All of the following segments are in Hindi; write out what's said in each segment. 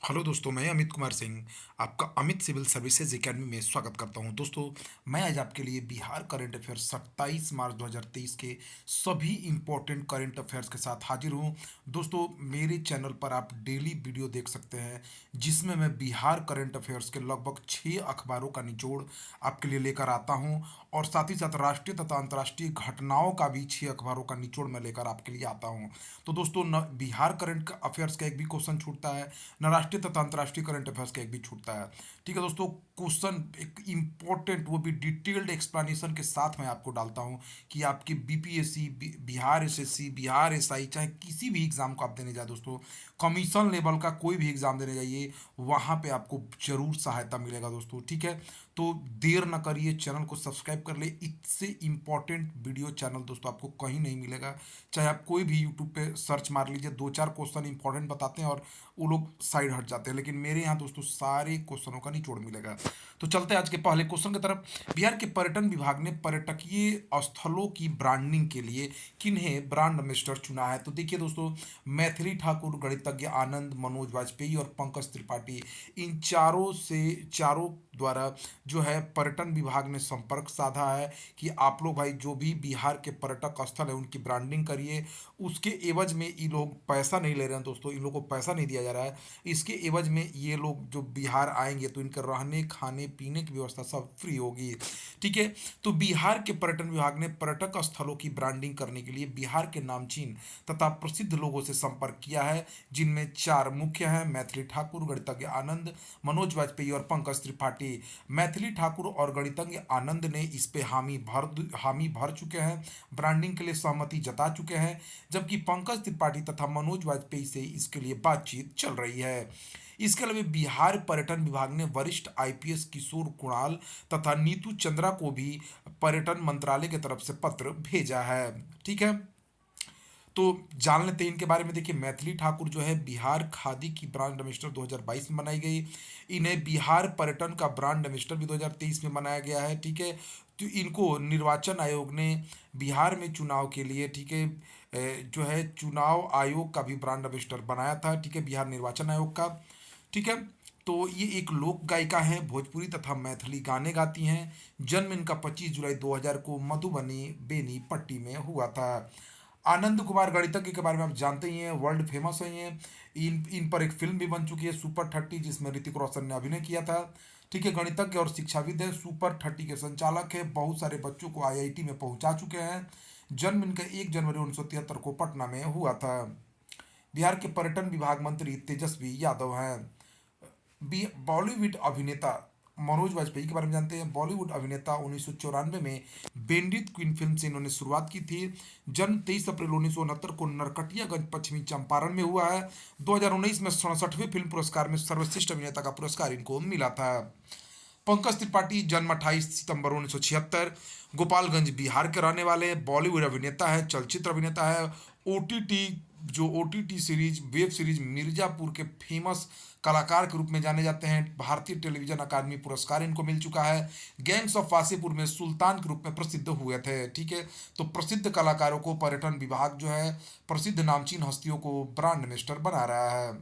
हेलो दोस्तों, मैं अमित कुमार सिंह आपका अमित सिविल सर्विसेज एकेडमी में स्वागत करता हूं। दोस्तों, मैं आज आपके लिए बिहार करंट अफेयर्स 27 मार्च 2023 के सभी इंपॉर्टेंट करंट अफेयर्स के साथ हाजिर हूं। दोस्तों, मेरे चैनल पर आप डेली वीडियो देख सकते हैं जिसमें मैं बिहार करंट अफेयर्स के लगभग 6 अखबारों का निचोड़ आपके लिए लेकर आता हूं और साथ ही साथ राष्ट्रीय तथा अंतर्राष्ट्रीय घटनाओं का भी 6 अखबारों का निचोड़ मैं लेकर आपके लिए आता हूं। तो दोस्तों, न बिहार करंट अफेयर्स का एक भी क्वेश्चन छूटता है, न राष्ट्रीय तथा अंतर्राष्ट्रीय करंट अफेयर्स का एक भी छूटता है। ठीक है दोस्तों, क्वेश्चन एक इंपॉर्टेंट वो भी डिटेल्ड एक्सप्लेनेशन के साथ मैं आपको डालता हूं कि आपके BPSC, Bihar SSC, Bihar SI, चाहे किसी भी एग्जाम को आप देने जाए दोस्तों, कमीशन लेवल का कोई भी एग्जाम देने जाइए, वहां पे आपको जरूर सहायता मिलेगा दोस्तों। ठीक है, तो देर ना करिए, चैनल को सब्सक्राइब कर ले। इससे इंपॉर्टेंट वीडियो चैनल दोस्तों आपको कहीं नहीं मिलेगा। चाहे आप कोई भी यूट्यूब पे सर्च मार लीजिए, दो चार क्वेश्चन इंपॉर्टेंट बताते हैं और वो लोग साइड हट जाते हैं, लेकिन मेरे यहाँ दोस्तों सारे क्वेश्चनों का निचोड़ मिलेगा। तो चलते हैं आज के पहले क्वेश्चन की तरफ। बिहार के पर्यटन विभाग ने पर्यटकीय स्थलों की ब्रांडिंग के लिए किन्हें ब्रांड एम्बेसडर चुना है? तो देखिए दोस्तों, मैथिली ठाकुर, गणितज्ञ आनंद, मनोज वाजपेयी और पंकज त्रिपाठी, इन चारों द्वारा जो है पर्यटन विभाग ने संपर्क साधा है कि आप लोग भाई जो भी बिहार के पर्यटक स्थल है उनकी ब्रांडिंग करिए। उसके एवज में ये लोग पैसा नहीं ले रहे हैं दोस्तों, इन लोगों को पैसा नहीं दिया जा रहा है। इसके एवज में ये लोग जो बिहार आएंगे तो इनके रहने खाने पीने की व्यवस्था सब फ्री होगी। ठीक है, तो बिहार के पर्यटन विभाग ने पर्यटक स्थलों की ब्रांडिंग करने के लिए बिहार के नामचीन तथा प्रसिद्ध लोगों से संपर्क किया है, जिनमें चार मुख्य हैं: मैथिली ठाकुर, गणितज्ञ आनंद, मनोज वाजपेयी और पंकज त्रिपाठी। मैथिली ठाकुर और गणितज्ञ आनंद ने इस पे हामी भर चुके हैं, ब्रांडिंग के लिए सहमति जता चुके हैं, जबकि पंकज त्रिपाठी तथा मनोज वाजपेयी से इसके लिए बातचीत चल रही है। इसके अलावा बिहार पर्यटन विभाग ने वरिष्ठ आईपीएस किशोर कुणाल तथा नीतू चंद्रा को भी पर्यटन मंत्रालय की तरफ से पत्र भेजा है। ठीक है, तो जान लेते हैं इनके बारे में। देखिए, मैथिली ठाकुर जो है बिहार खादी की ब्रांड एम्बेसडर 2022 में बनाई गई। इन्हें बिहार पर्यटन का ब्रांड एम्बेसडर भी 2023 में बनाया गया है। ठीक है, तो इनको निर्वाचन आयोग ने बिहार में चुनाव के लिए, ठीक है, जो है चुनाव आयोग का भी ब्रांड एम्बेसडर बनाया था। ठीक है, बिहार निर्वाचन आयोग का। ठीक है, तो ये एक लोक गायिका हैं, भोजपुरी तथा मैथिली गाने गाती हैं। जन्म इनका 25 जुलाई 2000 को मधुबनी बेनी पट्टी में हुआ था। आनंद कुमार गणितज्ञ के बारे में आप जानते ही हैं, वर्ल्ड फेमस है ये। इन इन पर एक फिल्म भी बन चुकी है, सुपर 30, जिसमें ऋतिक रोशन ने अभिनय किया था। ठीक है, गणितज्ञ और शिक्षाविद है, सुपर 30 के संचालक है, बहुत सारे बच्चों को आईआईटी में पहुंचा चुके हैं। जन्म इनका 1 जनवरी 1973 को पटना में हुआ था। बिहार के पर्यटन विभाग मंत्री तेजस्वी यादव हैं। बॉलीवुड अभिनेता मनोज वाजपेयी के बारे में जानते हैं। बॉलीवुड अभिनेता 1994 में बेंडित क्वीन फिल्म से इन्होंने शुरुआत की थी। जन्म 23 अप्रैल 1969 को नरकटियागंज पश्चिमी चंपारण में हुआ है। 2019 में 67वें फिल्म पुरस्कार में सर्वश्रेष्ठ अभिनेता का पुरस्कार इनको मिला था। पंकज त्रिपाठी, जन्म 28 सितंबर 1976, गोपालगंज बिहार के रहने वाले बॉलीवुड अभिनेता है, चलचित्र अभिनेता है। OTT OTT series, web series Mirzapur के फेमस कलाकार के रूप में जाने जाते हैं। भारतीय टेलीविजन अकादमी पुरस्कार इनको मिल चुका है। गैंग्स ऑफ वासेपुर में सुल्तान के रूप में प्रसिद्ध हुए थे। ठीक है, तो प्रसिद्ध कलाकारों को पर्यटन विभाग जो है प्रसिद्ध नामचीन हस्तियों को ब्रांड एम्बेसडर बना रहा है।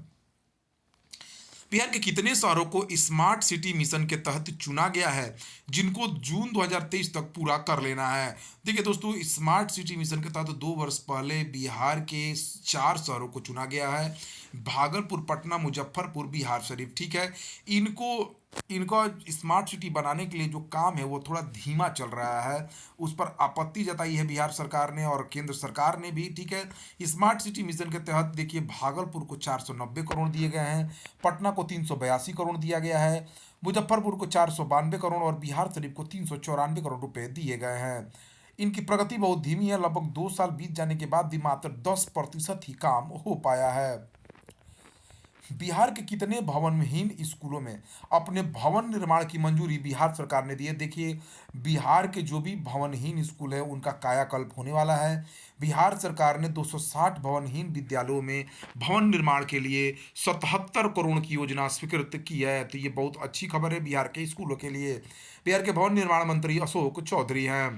बिहार के कितने शहरों को स्मार्ट सिटी मिशन के तहत चुना गया है, जिनको जून 2023 तक पूरा कर लेना है? देखिए दोस्तों, स्मार्ट सिटी मिशन के तहत 2 वर्ष पहले बिहार के 4 शहरों को चुना गया है: भागलपुर, पटना, मुजफ्फरपुर, बिहार शरीफ। ठीक है, इनको इनको स्मार्ट सिटी बनाने के लिए जो काम है वो थोड़ा धीमा चल रहा है, उस पर आपत्ति जताई है बिहार सरकार ने और केंद्र सरकार ने भी। ठीक है, स्मार्ट सिटी मिशन के तहत देखिए, भागलपुर को 490 करोड़ दिए गए हैं, पटना को 382 करोड़ दिया गया है, मुजफ्फरपुर को 492 करोड़ और बिहार शरीफ को 394 करोड़ रुपए दिए गए हैं। इनकी प्रगति बहुत धीमी है, लगभग 2 साल बीत जाने के बाद भी मात्र 10% ही काम हो पाया है। बिहार के कितने भवनहीन स्कूलों में अपने भवन निर्माण की मंजूरी बिहार सरकार ने दी है? देखिए, बिहार के जो भी भवनहीन स्कूल है उनका कायाकल्प होने वाला है। बिहार सरकार ने 260 भवनहीन विद्यालयों में भवन निर्माण के लिए 77 करोड़ की योजना स्वीकृत की है। तो ये बहुत अच्छी खबर है बिहार के स्कूलों के लिए। बिहार के भवन निर्माण मंत्री अशोक चौधरी हैं।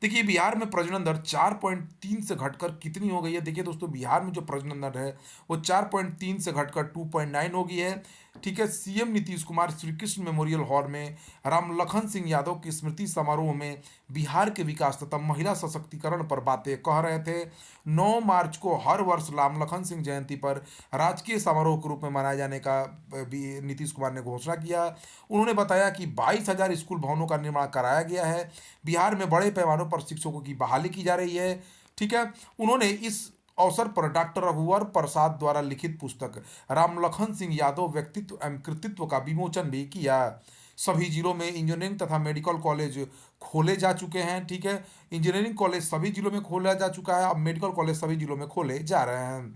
देखिए बिहार में प्रजनन दर 4.3 से घटकर कितनी हो गई है? देखिए दोस्तों बिहार में जो प्रजनन दर है वो 4.3 से घटकर 2.9 हो गई है। ठीक है, CM Nitish Kumar Shri Krishna memorial hall में राम लखन सिंह यादव की स्मृति समारोह में बिहार के विकास तथा महिला सशक्तिकरण पर बातें कह रहे थे। 9 मार्च को हर वर्ष राम लखन सिंह जयंती पर राजकीय समारोह के रूप में मनाए जाने का भी नीतीश कुमार ने घोषणा किया। उन्होंने बताया कि 22,000 स्कूल भवनों का निर्माण कराया गया है। बिहार में बड़े पैमानों पर शिक्षकों की बहाली की जा रही है। ठीक है, उन्होंने इस अवसर पर डॉक्टर रघुवर प्रसाद द्वारा लिखित पुस्तक रामलखन सिंह यादव व्यक्तित्व एवं कृतित्व का विमोचन भी किया। सभी जिलों में इंजीनियरिंग तथा मेडिकल कॉलेज खोले जा चुके हैं। ठीक है, इंजीनियरिंग कॉलेज सभी जिलों में खोला जा चुका है, अब मेडिकल कॉलेज सभी जिलों में खोले जा रहे हैं।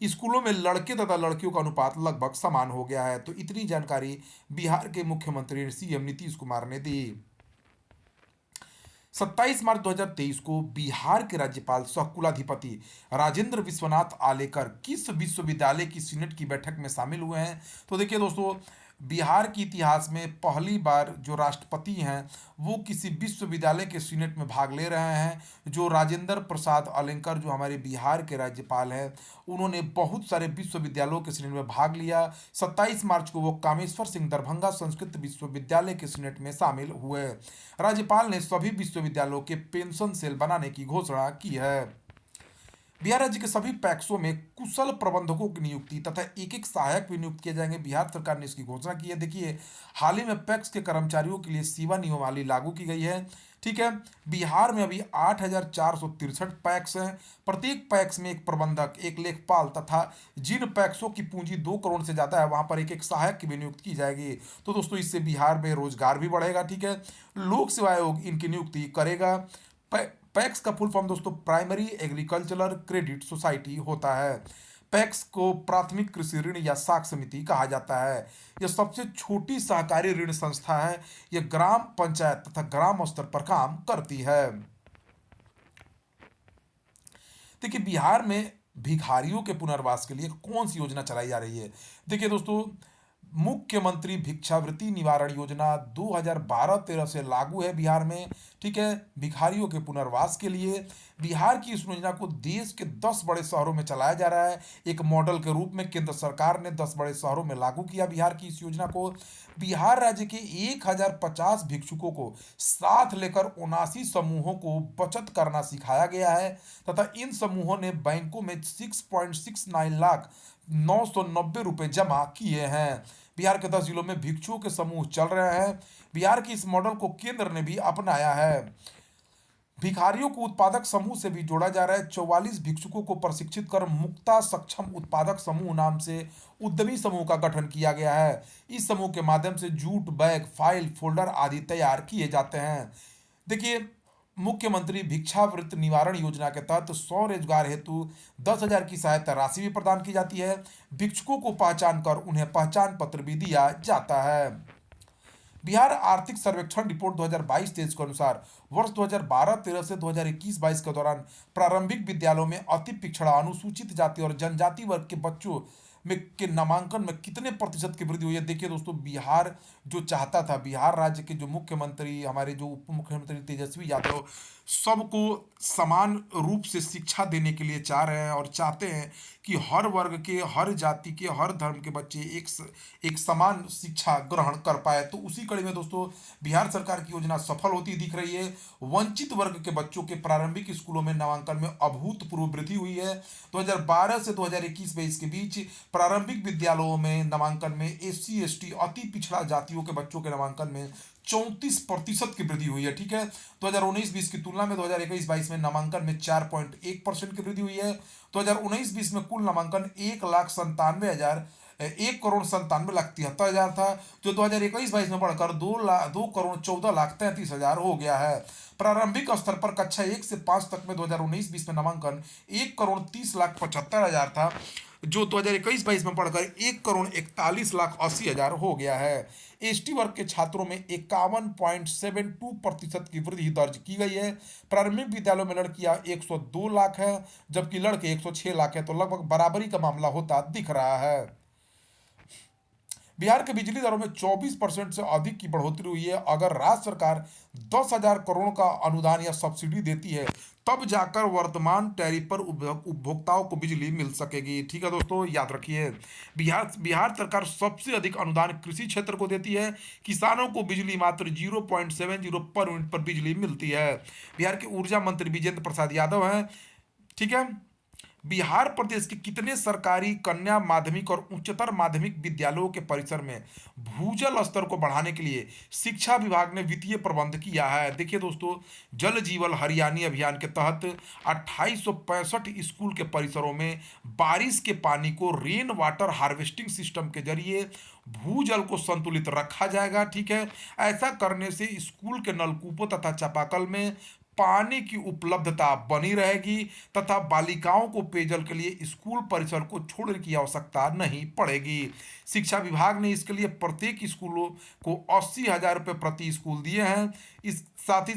स्कूलों में लड़के तथा लड़कियों का अनुपात लगभग समान हो गया है। तो इतनी जानकारी बिहार के मुख्यमंत्री सीएम नीतीश कुमार ने दी। 27 मार्च 2023 को बिहार के राज्यपाल सह कुलाधिपति राजेंद्र विश्वनाथ आलेकर किस विश्वविद्यालय की सीनेट की बैठक में शामिल हुए हैं? तो देखिए दोस्तों, बिहार के इतिहास में पहली बार जो राष्ट्रपति हैं वो किसी विश्वविद्यालय के सीनेट में भाग ले रहे हैं। जो राजेंद्र प्रसाद आलेकर जो हमारे बिहार के राज्यपाल हैं, उन्होंने बहुत सारे विश्वविद्यालयों के सीनेट में भाग लिया। 27 मार्च को वो कामेश्वर सिंह दरभंगा संस्कृत विश्वविद्यालय के सीनेट में शामिल हुए। राज्यपाल ने सभी विश्वविद्यालयों के पेंशन सेल बनाने की घोषणा की है। बिहार राज्य के सभी पैक्सों में कुशल प्रबंधकों की नियुक्ति तथा एक एक सहायक भी नियुक्त किए जाएंगे। बिहार सरकार ने इसकी घोषणा की है। देखिए, हाल ही में पैक्स के कर्मचारियों के लिए सेवा नियमावली लागू की गई है। ठीक है, बिहार में अभी 8,463 पैक्स हैं। प्रत्येक पैक्स में एक प्रबंधक, एक लेखपाल तथा जिन पैक्सों की पूंजी 2 करोड़ से ज़्यादा है वहां पर एक एक सहायक की भी नियुक्ति की जाएगी। तो दोस्तों इससे बिहार में रोजगार भी बढ़ेगा। ठीक है, लोक सेवा आयोग इनकी नियुक्ति करेगा। पैक्स का फुल फॉर्म दोस्तों प्राइमरी एग्रीकल्चरल क्रेडिट सोसाइटी होता है। पैक्स को प्राथमिक कृषि ऋण या साख समिति कहा जाता है। यह सबसे छोटी सहकारी ऋण संस्था है। यह ग्राम पंचायत तथा ग्राम स्तर पर काम करती है। देखिए, बिहार में भिखारियों के पुनर्वास के लिए कौन सी योजना चलाई जा रही है? देखिए दोस्तों, मुख्यमंत्री भिक्षावृत्ति निवारण योजना 2012-13 से लागू है बिहार में। ठीक है, भिखारियों के पुनर्वास के लिए बिहार की इस योजना को देश के 10 बड़े शहरों में चलाया जा रहा है। एक मॉडल के रूप में केंद्र सरकार ने 10 बड़े शहरों में लागू किया बिहार की इस योजना को। बिहार राज्य के 1050 भिक्षुकों को साथ लेकर 79 समूहों को बचत करना सिखाया गया है तथा इन समूहों ने बैंकों में 6.69 लाख 990 रुपए जमा किए हैं। बिहार के 10 जिलों में भिक्षुओं के समूह चल रहे हैं। बिहार के इस मॉडल को केंद्र ने भी अपनाया है। भिखारियों को उत्पादक समूह से भी जोड़ा जा रहा है। 44 भिक्षुकों को प्रशिक्षित कर मुक्ता सक्षम उत्पादक समूह नाम से उद्यमी समूह का गठन किया गया है। इस समूह के माध्यम से जूट बैग, फाइल, फोल्डर आदि तैयार किए जाते हैं। देखिए, मुख्यमंत्री भिक्षावृत्ति निवारण योजना के तहत 100 रोजगार हेतु 10,000 की सहायता राशि भी प्रदान की जाती है। भिक्षुकों को पहचान कर उन्हें पहचान पत्र भी दिया जाता है। बिहार आर्थिक सर्वेक्षण रिपोर्ट 2022-23 के अनुसार वर्ष 2012-13 से 2021-22 के दौरान प्रारंभिक विद्यालयों में अति पिछड़ा, अनुसूचित जाति और जनजाति वर्ग के बच्चों में के नामांकन में कितने प्रतिशत की वृद्धि हुई है? देखिए दोस्तों, बिहार जो चाहता था, बिहार राज्य के जो मुख्यमंत्री, हमारे जो उप मुख्यमंत्री तेजस्वी यादव सबको समान रूप से शिक्षा देने के लिए चाह रहे हैं और चाहते हैं कि हर वर्ग के, हर जाति के, हर धर्म के बच्चे एक समान शिक्षा ग्रहण कर पाए। तो उसी कड़ी में दोस्तों बिहार सरकार की योजना सफल होती दिख रही है। वंचित वर्ग के बच्चों के प्रारंभिक स्कूलों में नामांकन में अभूतपूर्व वृद्धि हुई है। 2012 से 2021-22 के बीच प्रारंभिक विद्यालयों में नामांकन में एससी एसटी अति पिछड़ा जातियों के बच्चों के नामांकन में 34% की वृद्धि हुई है। ठीक है, 2019-20 की तुलना में 2021-22 में नामांकन में 4.1% की वृद्धि हुई है। 2019-20 में कुल नामांकन 1,97,1,97,73,73 था, जो 2021-22 में बढ़कर 2,14,33,000 हो गया है। प्रारंभिक स्तर पर कक्षा 1 से 5 तक में 2019-20 में नामांकन 1,30,75,000 था, जो 2021-22 में बढ़कर 1,41,80,000 हो गया है। एसटी वर्ग के छात्रों में 51.72% की वृद्धि दर्ज की गई है। प्रारंभिक विद्यालयों में लड़कियां 102 लाख है जबकि लड़के 106 लाख है, तो लगभग बराबरी का मामला होता दिख रहा है। बिहार के बिजली दरों में 24% से अधिक की बढ़ोतरी हुई है। अगर राज्य सरकार 10,000 करोड़ का अनुदान या सब्सिडी देती है तब जाकर वर्तमान टैरिफ पर उपभोक्ताओं को बिजली मिल सकेगी। ठीक है दोस्तों, याद रखिए। बिहार बिहार सरकार सबसे अधिक अनुदान कृषि क्षेत्र को देती है। किसानों को बिजली मात्र 0.70 पर यूनिट पर बिजली मिलती है। बिहार के ऊर्जा मंत्री विजेंद्र प्रसाद यादव हैं। ठीक है। बिहार प्रदेश के कितने सरकारी कन्या माध्यमिक और उच्चतर माध्यमिक विद्यालयों के परिसर में भूजल स्तर को बढ़ाने के लिए शिक्षा विभाग ने वित्तीय प्रबंध किया है? देखिए दोस्तों, जल जीवन हरियाणी अभियान के तहत 2865 स्कूल के परिसरों में बारिश के पानी को रेन वाटर हार्वेस्टिंग सिस्टम के जरिए भूजल को संतुलित रखा जाएगा। ठीक है। ऐसा करने से स्कूल के नलकूपों तथा चापाकल में पानी की उपलब्धता बनी रहेगी तथा बालिकाओं को पेयजल के लिए स्कूल परिसर को छोड़ने की आवश्यकता नहीं पड़ेगी। शिक्षा विभाग ने इसके लिए प्रत्येक स्कूलों को 80,000 रुपये प्रति स्कूल दिए हैं। इस साथ ही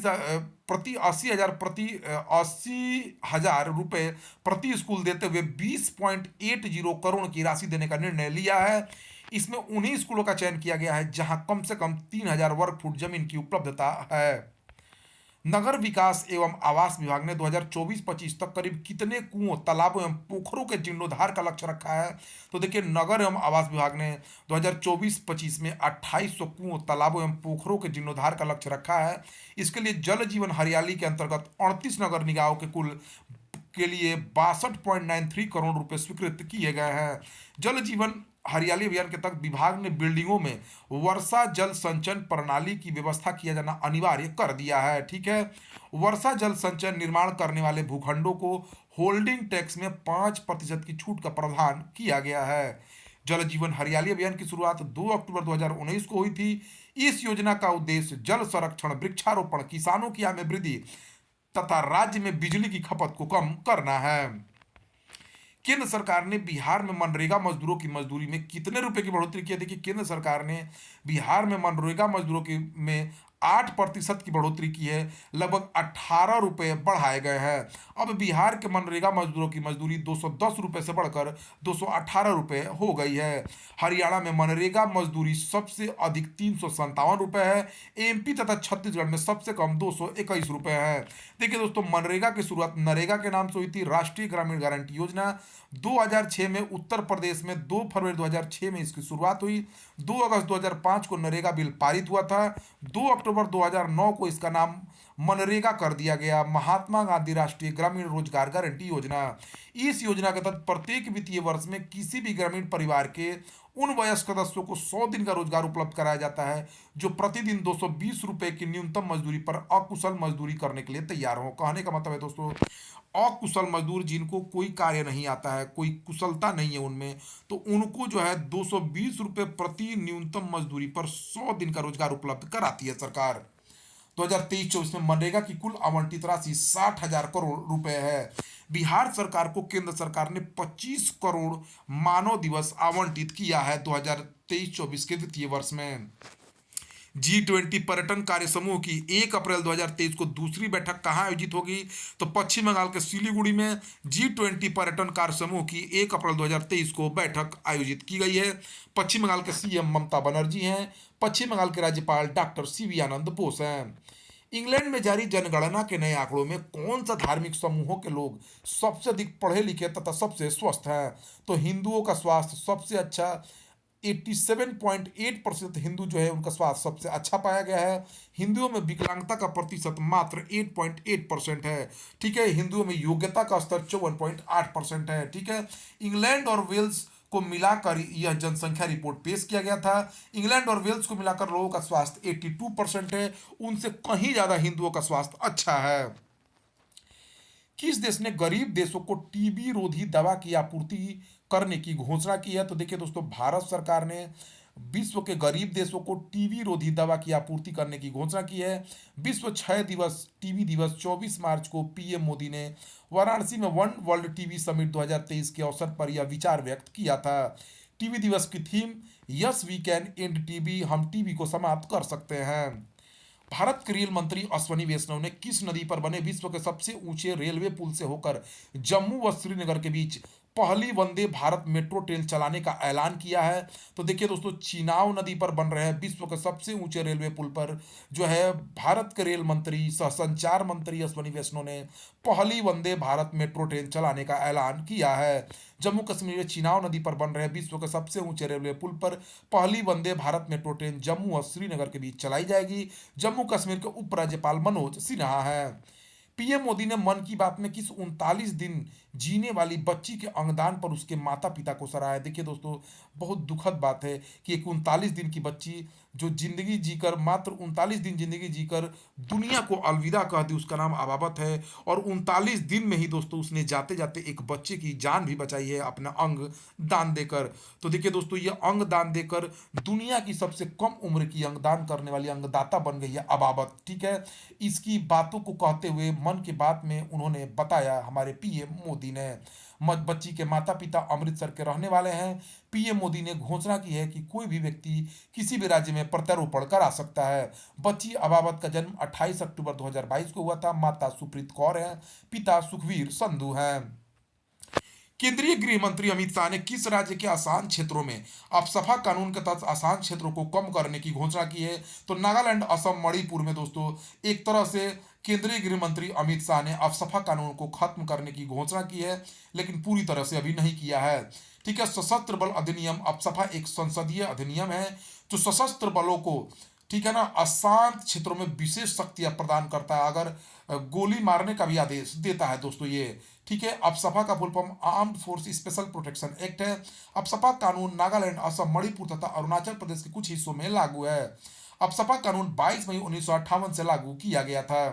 प्रति 80,000 रुपये प्रति स्कूल देते हुए 20.80 करोड़ की राशि देने का निर्णय लिया है। इसमें उन्हीं स्कूलों का चयन किया गया है जहां कम से कम 3,000 वर्ग फुट जमीन की उपलब्धता है। नगर विकास एवं आवास विभाग ने 2024-25 तक करीब कितने कुओं, तालाबों एवं पोखरों के जीर्णोद्धार का लक्ष्य रखा है? तो देखिए, नगर एवं आवास विभाग ने 2024-25 में 2800 कुओं, तालाबों एवं पोखरों के जीर्णोद्धार का लक्ष्य रखा है। इसके लिए जल जीवन हरियाली के अंतर्गत 38 नगर निकायों के कुल के लिए 62.93 करोड़ रुपए स्वीकृत किए गए हैं। जल जीवन हरियाली अभियान के तहत विभाग ने बिल्डिंगों में वर्षा जल संचयन प्रणाली की व्यवस्था किया जाना अनिवार्य कर दिया है। ठीक है। वर्षा जल संचयन निर्माण करने वाले भूखंडों को होल्डिंग टैक्स में 5% की छूट का प्रावधान किया गया है। जल जीवन हरियाली अभियान की शुरुआत 2 अक्टूबर 2019 को हुई थी। इस योजना का उद्देश्य जल संरक्षण, वृक्षारोपण, किसानों की आय में वृद्धि तथा राज्य में बिजली की खपत को कम करना है। केंद्र सरकार ने बिहार में मनरेगा मजदूरों की मजदूरी में कितने रुपए की बढ़ोतरी की है? देखिए, केंद्र सरकार ने बिहार में मनरेगा मजदूरों की में 8% की बढ़ोतरी की है। लगभग 18 रुपये बढ़ाए गए हैं। अब बिहार के मनरेगा मजदूरों की मजदूरी 210 रुपये से बढ़कर 218 रुपये हो गई है। हरियाणा में मनरेगा मजदूरी सबसे अधिक 357 रुपये है। एमपी तथा छत्तीसगढ़ में सबसे कम 221 रुपये है। देखिए दोस्तों, मनरेगा की शुरुआत नरेगा के नाम से हुई थी, राष्ट्रीय ग्रामीण गारंटी योजना। 2006 में उत्तर प्रदेश में 2 फरवरी 2006 में इसकी शुरुआत हुई। 2 अगस्त 2005 को नरेगा बिल पारित हुआ था। 2 अक्टूबर 2009 को इसका नाम मनरेगा कर दिया गया, महात्मा गांधी राष्ट्रीय ग्रामीण रोजगार गारंटी योजना। इस योजना के तहत प्रत्येक वित्तीय वर्ष में किसी भी ग्रामीण परिवार के उन वयस्क सदस्यों को 100 दिन का रोजगार उपलब्ध कराया जाता है जो प्रतिदिन 220 रुपये की न्यूनतम मजदूरी पर अकुशल मजदूरी करने के लिए तैयार हो। कहने का मतलब है दोस्तों, अकुशल मजदूर जिनको कोई कार्य नहीं आता है, कोई कुशलता नहीं है उनमें, तो उनको जो है 220 रुपये प्रति न्यूनतम मजदूरी पर 100 दिन का रोजगार उपलब्ध कराती है सरकार। 2023-24 में मनरेगा की कुल आवंटित राशि 60,000 करोड़ रुपए है। बिहार सरकार को केंद्र सरकार ने 25 करोड़ मानव दिवस आवंटित किया है 2023-24 के वित्तीय वर्ष में। G20 पर्यटन कार्य समूह की 1 अप्रैल 2023 को दूसरी बैठक कहाँ आयोजित होगी? तो पश्चिम बंगाल के सिलीगुड़ी में G20 पर्यटन कार्य समूह की 1 अप्रैल 2023 को बैठक आयोजित की गई है। पश्चिम बंगाल के सीएम ममता बनर्जी हैं। पश्चिम बंगाल के राज्यपाल डॉक्टर सीवी आनंद बोस हैं। इंग्लैंड में जारी जनगणना के नए आंकड़ों में कौन सा धार्मिक समूहों के लोग सबसे अधिक पढ़े लिखे तथा सबसे स्वस्थ हैं? तो हिंदुओं का स्वास्थ्य सबसे अच्छा, 87.8% हिंदू जो है उनका स्वास्थ्य सबसे अच्छा पाया गया है। हिंदुओं में विकलांगता का प्रतिशत मात्र 8.8% है। ठीक है। हिंदुओं में योग्यता का स्तर 54.8% है। ठीक है। इंग्लैंड और वेल्स को मिलाकर यह जनसंख्या रिपोर्ट पेश किया गया था। इंग्लैंड और वेल्स को मिलाकर लोगों का स्वास्थ्य 82% है। उनसे कहीं ज्यादा हिंदुओं का स्वास्थ्य अच्छा है। किस देश ने गरीब देशों को टीबी रोधी दवा की आपूर्ति करने की घोषणा की है? तो देखिए दोस्तों, भारत सरकार ने विश्व के गरीब देशों को टीबी रोधी दवा की आपूर्ति करने की घोषणा की है। विश्व क्षय दिवस, टीबी दिवस 24 मार्च को पीएम मोदी ने वाराणसी में वन वर्ल्ड टीबी समिट 2023 के अवसर पर यह विचार व्यक्त किया था। टीबी दिवस की theme yes we can end TB, हम टीबी को समाप्त कर सकते हैं। भारत के रेल मंत्री अश्वनी वैष्णव ने किस नदी पर बने विश्व के सबसे ऊंचे रेलवे पुल से होकर जम्मू व श्रीनगर के बीच पहली वंदे भारत मेट्रो ट्रेन चलाने का ऐलान किया है। तो देखिए दोस्तों, चिनाव नदी पर बन रहे विश्व के सबसे ऊंचे रेलवे पुल पर जो है भारत के रेल मंत्री सह संचार मंत्री अश्विनी वैष्णव ने पहली वंदे भारत मेट्रो ट्रेन चलाने का ऐलान किया है। जम्मू कश्मीर में चिनाव नदी पर बन रहे विश्व के सबसे ऊंचे रेलवे पुल पर पहली वंदे भारत मेट्रो ट्रेन जम्मू और श्रीनगर के बीच चलाई जाएगी। जम्मू कश्मीर के उपराज्यपाल मनोज सिन्हा है। पीएम मोदी ने मन की बात में किस 39 दिन जीने वाली बच्ची के अंगदान पर उसके माता पिता को सराहा। देखिए दोस्तों, बहुत दुखद बात है कि एक 39 दिन की बच्ची जो जिंदगी जीकर मात्र 39 दिन जिंदगी जीकर दुनिया को अलविदा कह दी, उसका नाम अबाबत है। और 39 दिन में ही दोस्तों उसने जाते जाते एक बच्चे की जान भी बचाई है अपना अंग दान देकर। तो देखिए दोस्तों, ये अंग दान देकर दुनिया की सबसे कम उम्र की अंगदान करने वाली अंगदाता बन गई है अबाबत। ठीक है, इसकी बातों को कहते हुए मन की बात में उन्होंने बताया हमारे पीएम मोदी ने। बच्ची के माता पिता अमृतसर के रहने वाले हैं। पीएम मोदी ने घोषणा की है कि कोई भी व्यक्ति किसी भी राज्य में प्रत्यारोपण करा सकता है। बच्ची अबाबत का जन्म 28 अक्टूबर 2022 को हुआ था। माता सुप्रीत कौर हैं, पिता सुखवीर संधू हैं। केंद्रीय गृह मंत्री अमित शाह ने किस राज्य के आसान क्षेत्रों में अफसफा कानून के तहत आसान क्षेत्रों को कम करने की घोषणा की है? तो नागालैंड, असम, मणिपुर में दोस्तों एक तरह से केंद्रीय गृह मंत्री अमित शाह ने अफसफा कानून को खत्म करने की घोषणा की है, लेकिन पूरी तरह से अभी नहीं किया है। ठीक है, सशस्त्र बल अधिनियम अफसफा एक संसदीय अधिनियम है जो सशस्त्र बलों को, ठीक है ना, अशांत क्षेत्रों में विशेष शक्तियां प्रदान करता है। अगर गोली मारने का भी आदेश देता है दोस्तों ये। ठीक है, अफसपा का full form armed force special protection act है। अफसपा कानून नागालैंड, असम, मणिपुर तथा अरुणाचल प्रदेश के कुछ हिस्सों में लागू है। अफसपा कानून 22 मई 1958 से लागू किया गया था।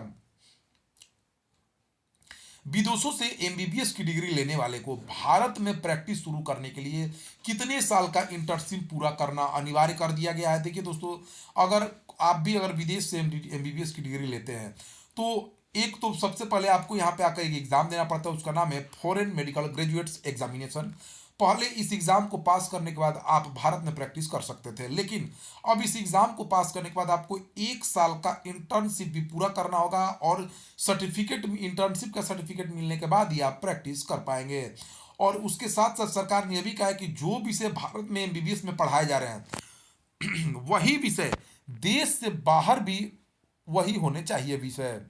विदेशों से एमबीबीएस की डिग्री लेने वाले को भारत में प्रैक्टिस शुरू करने के लिए कितने साल का इंटर्नशिप पूरा करना अनिवार्य कर दिया गया है? देखिए दोस्तों, अगर आप भी अगर विदेश से एमबीबीएस की डिग्री लेते हैं तो एक तो सबसे पहले आपको यहाँ पे आकर एक एग्जाम देना पड़ता है, उसका नाम है फॉरेन मेडिकल ग्रेजुएट्स एग्जामिनेशन। पहले इस एग्जाम को पास करने के बाद आप भारत में प्रैक्टिस कर सकते थे, लेकिन अब इस एग्जाम को पास करने के बाद आपको 1 साल का इंटर्नशिप भी पूरा करना होगा और सर्टिफिकेट, इंटर्नशिप का सर्टिफिकेट मिलने के बाद ही आप प्रैक्टिस कर पाएंगे। और उसके साथ साथ सरकार ने यह भी कहा है कि जो विषय भारत में एमबीबीएस में पढ़ाए जा रहे हैं वही विषय देश से बाहर भी वही होने चाहिए विषय।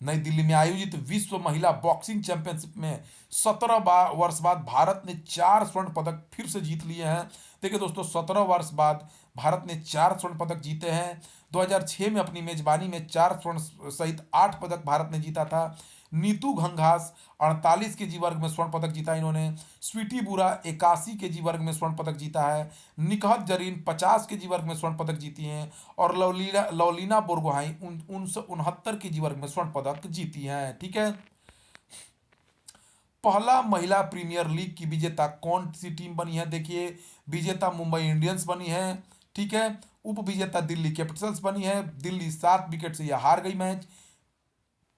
नई दिल्ली में आयोजित विश्व महिला बॉक्सिंग चैंपियनशिप में 17 वर्ष बाद भारत ने 4 स्वर्ण पदक फिर से जीत लिए हैं। देखिए दोस्तों, 17 वर्ष बाद भारत ने 4 स्वर्ण पदक जीते हैं। 2006 में अपनी मेजबानी में 4 स्वर्ण सहित 8 पदक भारत ने जीता था। नीतू घंघास 48 केजी वर्ग में स्वर्ण पदक जीता इन्होंने। स्वीटी बुरा 81 केजी वर्ग में स्वर्ण पदक जीता है। निकहत जरीन 50 केजी वर्ग में स्वर्ण पदक जीती हैं। और लवलीना बोरगोहाई 69 केजी वर्ग में स्वर्ण पदक जीती हैं। ठीक है, पहला महिला प्रीमियर लीग की विजेता कौन सी टीम बनी है? देखिए, विजेता मुंबई इंडियंस बनी है। ठीक है, उप विजेता दिल्ली कैपिटल्स बनी है। दिल्ली 7 विकेट से यह हार गई मैच।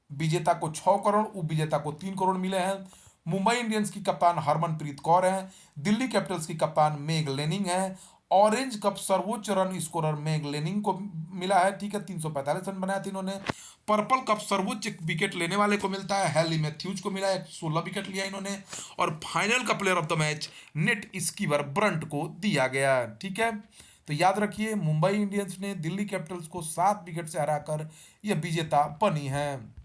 विजेता को 6 करोड़, उप विजेता को 3 करोड़ मिले हैं। मुंबई इंडियंस की कप्तान हरमनप्रीत कौर है। दिल्ली कैपिटल्स की कप्तान मेग लेनिंग है। ऑरेंज कप सर्वोच्च रन स्कोरर मेग लेनिंग को मिला है। ठीक है, 345 रन बनाए थे इन्होंने। पर्पल कप सर्वोच्च विकेट लेने वाले को मिलता है, हैली मैथ्यूज को मिला है, 16 विकेट लिया इन्होंने। और फाइनल का player of the match net skewer Brunt को दिया गया। ठीक है, तो याद रखिए, मुंबई इंडियंस ने दिल्ली कैपिटल्स को 7 विकेट से हराकर यह विजेता बनी है।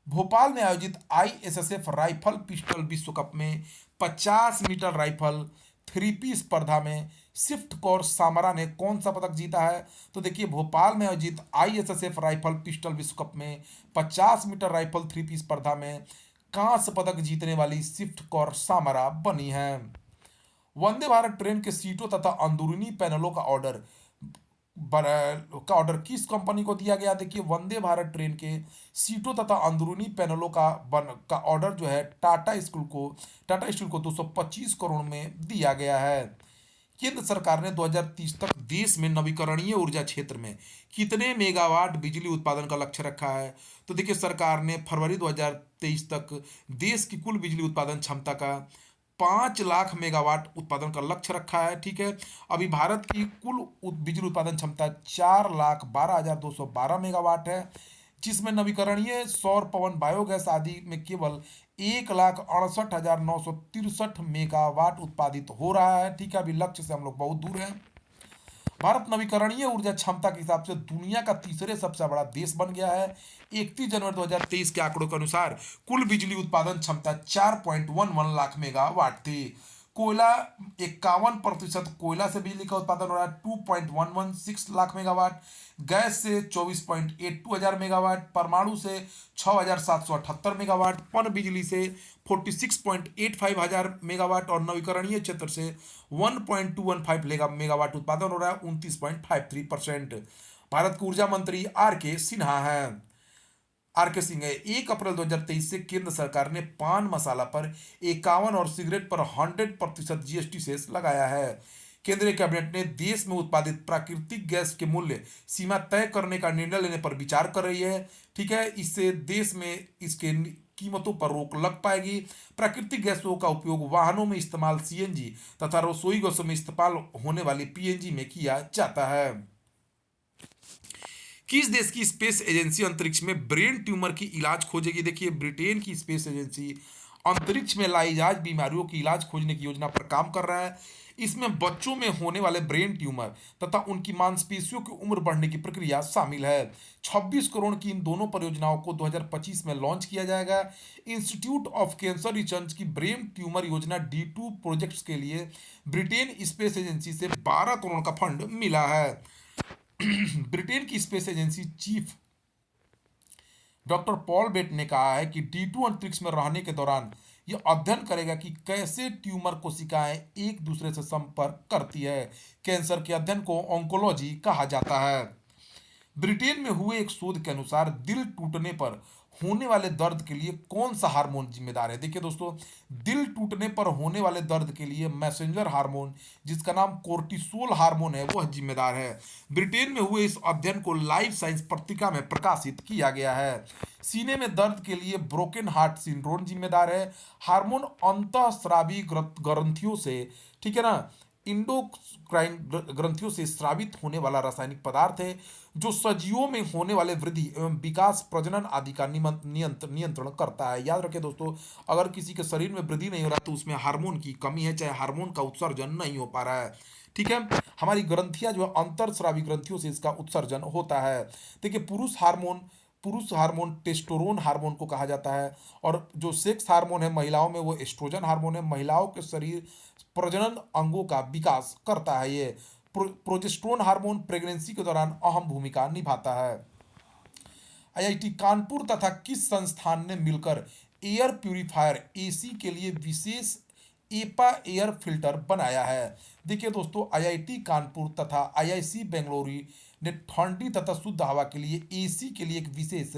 भोपाल में आयोजित आईएसएसएफ राइफल पिस्टल विश्व कप में 50 मीटर राइफल 3P स्पर्धा में स्विफ्ट कौर सामरा ने कौन सा पदक जीता है? तो देखिए, भोपाल में आयोजित आईएसएसएफ राइफल पिस्टल विश्व कप में 50 मीटर राइफल 3P स्पर्धा में कांस्य पदक जीतने वाली स्विफ्ट कौर सामरा बनी है। वंदे भारत ट्रेन के सीटों तथा अंदरूनी पैनलों का ऑर्डर किस कंपनी को दिया गया? देखिए, वंदे भारत ट्रेन के सीटों तथा अंदरूनी पैनलों का ऑर्डर जो है टाटा स्टील को 225 करोड़ में दिया गया है। केंद्र सरकार ने 2030 तक देश में नवीकरणीय ऊर्जा क्षेत्र में कितने मेगावाट बिजली उत्पादन का लक्ष्य रखा है? तो देखिए, सरकार ने फरवरी 2023 तक देश की कुल बिजली उत्पादन क्षमता का 5 लाख मेगावाट उत्पादन का लक्ष्य रखा है। ठीक है, अभी भारत की कुल बिजली उत्पादन क्षमता 4,12,212 मेगावाट है। जिसमें नवीकरणीय सौर पवन बायोगैस आदि में केवल 1,68,963 मेगावाट उत्पादित हो रहा है। ठीक है, अभी लक्ष्य से हम लोग बहुत दूर हैं। भारत नवीकरणीय ऊर्जा क्षमता के हिसाब से दुनिया का तीसरे सबसे बड़ा देश बन गया है। 31 जनवरी 2023 के आंकड़ों के अनुसार कुल बिजली उत्पादन क्षमता 4.11 लाख मेगावाट थी। कोयला 51% कोयला से बिजली का उत्पादन हो रहा है, 2.116 लाख मेगावाट। गैस से 24.82 हजार मेगावाट, परमाणु से 6,778 मेगावाट, पन बिजली से 46.85 हजार मेगावाट और नवीकरणीय क्षेत्र से 1.215 मेगावाट उत्पादन हो रहा है, 29.53%। भारत के ऊर्जा मंत्री आर के सिंह है। 1 अप्रैल 2023 से केंद्र सरकार ने पान मसाला पर 51 और सिगरेट पर 100% जीएसटी सेस लगाया है। केंद्रीय कैबिनेट ने देश में उत्पादित प्राकृतिक गैस के मूल्य सीमा तय करने का निर्णय लेने पर विचार कर रही है। ठीक है, इससे देश में इसके कीमतों पर रोक लग पाएगी। प्राकृतिक गैसों का उपयोग वाहनों में इस्तेमाल सीएनजी तथा रसोई गैसों में इस्तेमाल होने वाली पीएनजी में किया जाता है। किस देश की स्पेस एजेंसी अंतरिक्ष में ब्रेन ट्यूमर की इलाज खोजेगी? देखिए, ब्रिटेन की स्पेस एजेंसी अंतरिक्ष में लाइलाज बीमारियों की इलाज खोजने की योजना पर काम कर रहा है। इसमें बच्चों में होने वाले ब्रेन ट्यूमर तथा उनकी मांसपेशियों की उम्र बढ़ने की प्रक्रिया शामिल है। 26 करोड़ की इन दोनों परियोजनाओं को 2025 में लॉन्च किया जाएगा। इंस्टीट्यूट ऑफ कैंसर रिसर्च की ब्रेन ट्यूमर योजना D2 प्रोजेक्ट्स के लिए ब्रिटेन स्पेस एजेंसी से 12 करोड़ का फंड मिला है। ब्रिटेन की space agency chief doctor Paul Bate ने कहा है कि D2 अंतरिक्ष में रहने के दौरान यह अध्ययन करेगा कि कैसे ट्यूमर कोशिकाएं एक दूसरे से संपर्क करती है। कैंसर के अध्ययन को ऑन्कोलॉजी कहा जाता है। ब्रिटेन में हुए एक शोध के अनुसार दिल टूटने पर होने वाले दर्द के लिए कौन सा हार्मोन जिम्मेदार है? देखिए दोस्तों, दिल टूटने पर होने वाले दर्द के लिए मैसेंजर हार्मोन, जिसका नाम कोर्टिसोल हार्मोन है, वह जिम्मेदार है। ब्रिटेन में हुए इस अध्ययन को लाइफ साइंस पत्रिका में प्रकाशित किया गया है। सीने में दर्द के लिए ब्रोकन हार्ट सिंड्रोम जिम्मेदार है। हार्मोन अंतःस्रावी ग्रंथियों से, ठीक है ना, इंडोक्राइन ग्रंथियों से स्रावित होने वाला रासायनिक पदार्थ है जो सजीवों में होने वाले वृद्धि एवं विकास, प्रजनन आदि का नियंत्रण करता है। याद रखें दोस्तों, अगर किसी के शरीर में वृद्धि नहीं हो रहा तो उसमें हार्मोन की कमी है, चाहे हार्मोन का उत्सर्जन नहीं हो पा रहा है। ठीक है, हमारी ग्रंथियां जो अंतरस्रावी ग्रंथियों से इसका उत्सर्जन होता है। देखिए, पुरुष हार्मोन टेस्टोरोन हार्मोन को कहा जाता है और जो सेक्स हार्मोन है महिलाओं में वो एस्ट्रोजन हार्मोन है। महिलाओं के शरीर प्रजनन अंगों का विकास करता है। ये प्रोजेस्टेरोन हार्मोन प्रेगनेंसी के दौरान अहम भूमिका निभाता है। आईआईटी कानपुर तथा किस संस्थान ने मिलकर एयर प्यूरिफायर एसी के लिए विशेष एपा एयर फिल्टर बनाया है? देखिए दोस्तों, आईआईटी कानपुर तथा आईआईसी बेंगलुरु ने ठंडी तथा शुद्ध हवा के लिए एसी के लिए एक विशेष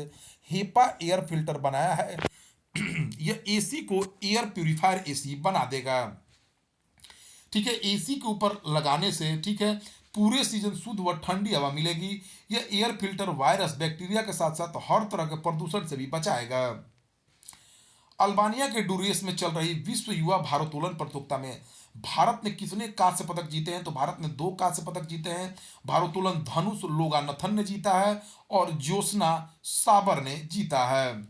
हेपा एयर फिल्टर बनाया है। यह एसी को एयर प्यूरिफायर एसी बना देगा। ठीक है, एसी के ऊपर लगाने से, ठीक है, पूरे सीजन शुद्ध व ठंडी हवा मिलेगी। यह एयर फिल्टर वायरस, बैक्टीरिया के साथ साथ हर तरह के प्रदूषण से भी बचाएगा। अल्बानिया के डुरेस में चल रही विश्व युवा भारोत्तोलन प्रतियोगिता में भारत ने कितने कांस्य पदक जीते हैं? तो भारत ने 2 कांस्य पदक जीते हैं। भारोत्तोलन धनुष लोगानथन ने जीता है और ज्योत्सना साबर ने जीता है।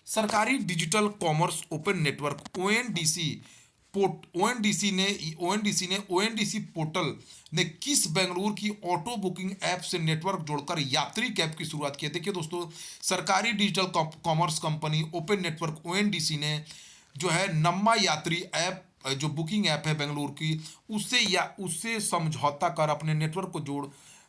सरकारी digital commerce open network ONDC portal ने किस बेंगलुरु की ऑटो बुकिंग ऐप से नेटवर्क जोड़कर यात्री कैब की शुरुआत की है? देखिए दोस्तों, सरकारी digital commerce company open network ONDC ने जो है नम्मा यात्री ऐप, जो बुकिंग ऐप है बेंगलुरु की, उससे समझौता कर अपने नेटवर्क को जोड़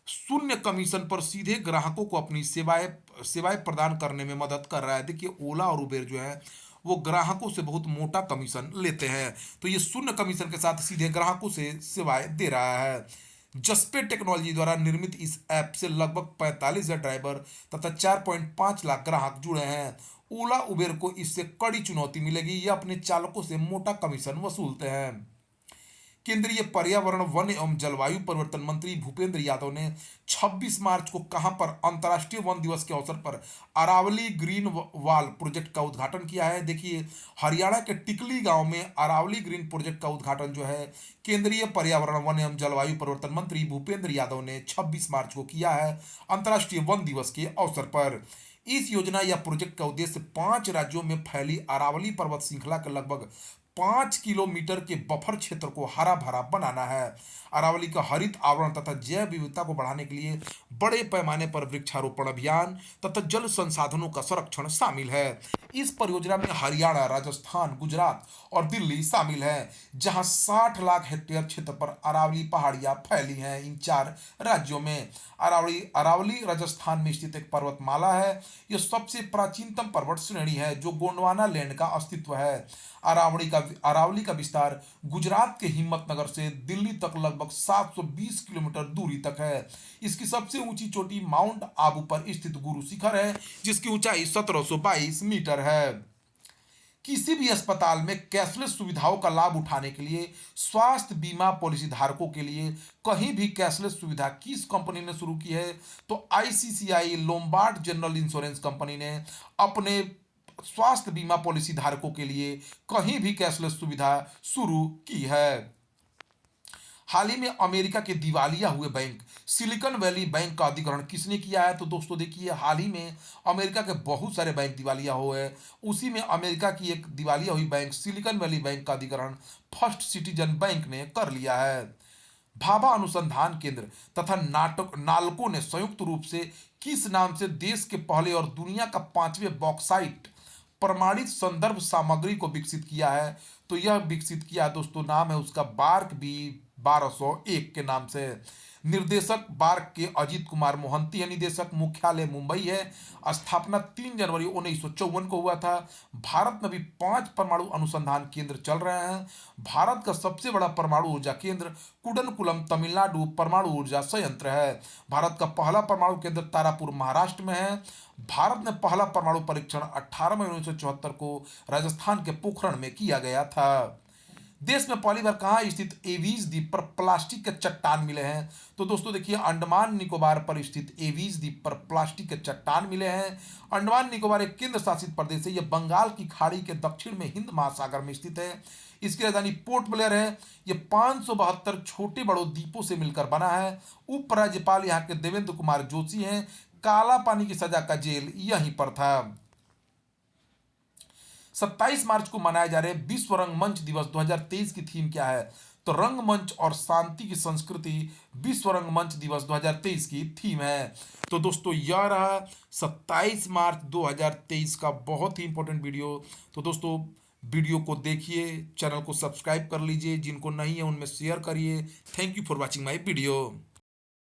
0 कमीशन पर सीधे ग्राहकों को अपनी सेवाएं प्रदान करने में मदद कर रहा है। देखिए, ओला और उबेर जो है वो ग्राहकों से बहुत मोटा कमीशन लेते हैं, तो ये 0 कमीशन के साथ सीधे ग्राहकों से सेवाएं दे रहा है। जस्पे टेक्नोलॉजी द्वारा निर्मित इस ऐप से लगभग 45,000 ड्राइवर तथा 4.5 लाख ग्राहक जुड़े हैं। ओला उबेर को इससे कड़ी चुनौती मिलेगी, ये अपने चालकों से मोटा कमीशन वसूलते हैं। केंद्रीय पर्यावरण, वन एवं जलवायु परिवर्तन मंत्री भूपेंद्र यादव ने 26 मार्च को कहां पर अंतर्राष्ट्रीय वन दिवस के अवसर पर अरावली ग्रीन वाल प्रोजेक्ट का उद्घाटन किया है? देखिए, हरियाणा के टिकली गांव में अरावली ग्रीन प्रोजेक्ट का उद्घाटन जो है केंद्रीय पर्यावरण, वन एवं जलवायु परिवर्तन मंत्री भूपेंद्र यादव ने 26 मार्च को किया है अंतर्राष्ट्रीय वन दिवस के अवसर पर। इस योजना या प्रोजेक्ट का उद्देश्य 5 राज्यों में फैली अरावली पर्वत श्रृंखला के लगभग 5 किलोमीटर के बफर क्षेत्र को हरा भरा बनाना है। अरावली का हरित आवरण तथा जैव विविधता को बढ़ाने के लिए बड़े पैमाने पर वृक्षारोपण अभियान तथा जल संसाधनों का संरक्षण शामिल है। इस परियोजना में हरियाणा, राजस्थान, गुजरात और दिल्ली शामिल है, जहां 60 लाख हेक्टेयर क्षेत्र पर अरावली पहाड़ियां फैली हैं। इन 4 राज्यों में अरावली अरावली राजस्थान में स्थित एक पर्वतमाला है। यह सबसे प्राचीनतम पर्वत श्रेणी है जो गोंडवाना लैंड का अस्तित्व है। अरावली का विस्तार गुजरात के हिम्मतनगर से दिल्ली तक लगभग 720 किलोमीटर दूरी तक है। इसकी सबसे ऊंची चोटी माउंट आबू पर स्थित गुरु शिखर है, जिसकी ऊंचाई 1722 मीटर है। किसी भी अस्पताल में कैशलेस सुविधाओं का लाभ उठाने के लिए स्वास्थ्य बीमा पॉलिसी धारकों के लिए कहीं भी कैशलेस सुविधा किस कंपनी ने शुरू की है? तो ICCI Lombard general insurance company ने अपने स्वास्थ्य बीमा पॉलिसी धारकों के लिए कहीं भी कैशलेस सुविधा शुरू की है। हाल ही में अमेरिका के दिवालिया हुए बैंक सिलिकॉन वैली बैंक का अधिग्रहण किसने किया है? तो दोस्तों देखिए, हाल ही में अमेरिका के बहुत सारे बैंक दिवालिया हुए हैं। उसी में अमेरिका की एक दिवालिया हुई बैंक सिलिकॉन वैली बैंक का अधिग्रहण फर्स्ट सिटीजन बैंक ने कर लिया है। भाभा अनुसंधान केंद्र तथा नाटक नालको ने संयुक्त रूप से किस नाम से देश के पहले और दुनिया का 5वें बॉक्साइट प्रमाणित संदर्भ सामग्री को विकसित किया है? तो यह विकसित किया दोस्तों, नाम है उसका बार्क बी 1201 के नाम से। निर्देशक बार्क के अजीत कुमार मोहंती है निदेशक, मुख्यालय मुंबई है। स्थापना 3 जनवरी 1954 को हुआ था। भारत में भी 5 परमाणु अनुसंधान केंद्र चल रहे हैं। भारत का सबसे बड़ा परमाणु ऊर्जा केंद्र कुडनकुलम तमिलनाडु परमाणु ऊर्जा संयंत्र है। भारत का पहला परमाणु केंद्र तारापुर महाराष्ट्र में है। भारत ने पहला परमाणु परीक्षण 18 मई 1974 को राजस्थान के पोखरण में किया गया था। देश में पहली बार कहाँ स्थित एवीज द्वीप पर प्लास्टिक के चट्टान मिले हैं? तो दोस्तों देखिए, अंडमान निकोबार पर स्थित एवीज द्वीप पर प्लास्टिक के चट्टान मिले हैं। अंडमान निकोबार एक केंद्र शासित प्रदेश है। यह बंगाल की खाड़ी के दक्षिण में हिंद महासागर में स्थित है। इसकी राजधानी पोर्ट ब्लेयर है। यह 572 छोटे बड़ों द्वीपों से मिलकर बना है। उपराज्यपाल यहाँ के देवेंद्र कुमार जोशी हैं। काला पानी की सजा का जेल यहीं पर था। 27 मार्च को मनाए जा रहे विश्व रंगमंच दिवस 2023 की थीम क्या है? तो रंगमंच और शांति की संस्कृति विश्व रंगमंच दिवस 2023 की थीम है। तो दोस्तों यह रहा 27 मार्च 2023 का बहुत ही इंपॉर्टेंट वीडियो। तो दोस्तों वीडियो को देखिए, चैनल को सब्सक्राइब कर लीजिए, जिनको नहीं है उनमें शेयर करिए। Thank you for watching my video.